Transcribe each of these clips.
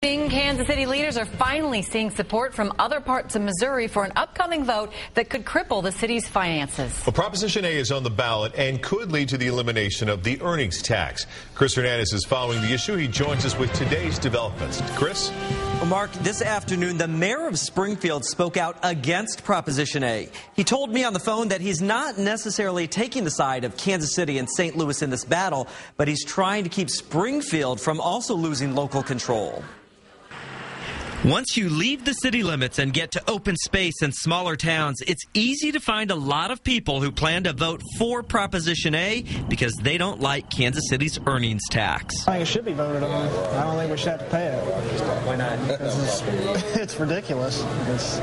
Kansas City leaders are finally seeing support from other parts of Missouri for an upcoming vote that could cripple the city's finances. Well, Proposition A is on the ballot and could lead to the elimination of the earnings tax. Chris Hernandez is following the issue. He joins us with today's developments. Chris? Well, Mark, this afternoon, the mayor of Springfield spoke out against Proposition A. He told me on the phone that he's not necessarily taking the side of Kansas City and St. Louis in this battle, but he's trying to keep Springfield from also losing local control. Once you leave the city limits and get to open space in smaller towns, it's easy to find a lot of people who plan to vote for Proposition A because they don't like Kansas City's earnings tax. I think it should be voted on. I don't think we should have to pay it. Why not? Because it's ridiculous. It's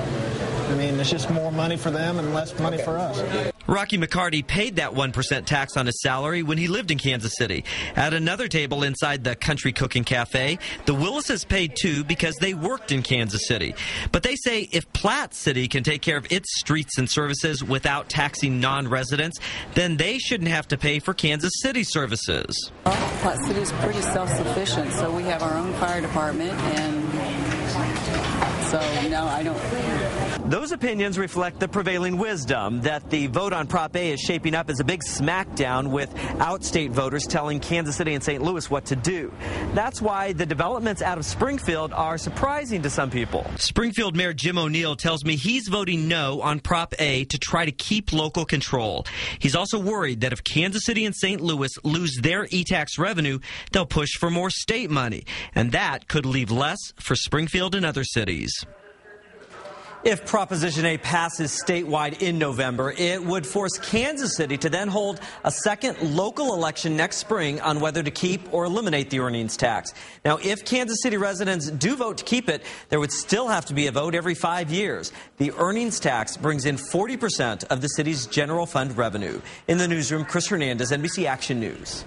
just more money for them and less money for us. Rocky McCarty paid that 1% tax on his salary when he lived in Kansas City. At another table inside the Country Cooking Cafe, the Willises paid too because they worked in Kansas City. But they say if Platte City can take care of its streets and services without taxing non-residents, then they shouldn't have to pay for Kansas City services. Platte City's pretty self-sufficient, so we have our own fire department, and so, no, I don't. Those opinions reflect the prevailing wisdom that the vote on Prop A is shaping up as a big smackdown with outstate voters telling Kansas City and St. Louis what to do. That's why the developments out of Springfield are surprising to some people. Springfield Mayor Jim O'Neill tells me he's voting no on Prop A to try to keep local control. He's also worried that if Kansas City and St. Louis lose their e-tax revenue, they'll push for more state money, and that could leave less for Springfield and other cities. If Proposition A passes statewide in November, it would force Kansas City to then hold a second local election next spring on whether to keep or eliminate the earnings tax. Now, if Kansas City residents do vote to keep it, there would still have to be a vote every 5 years. The earnings tax brings in 40% of the city's general fund revenue. In the newsroom, Chris Hernandez, NBC Action News.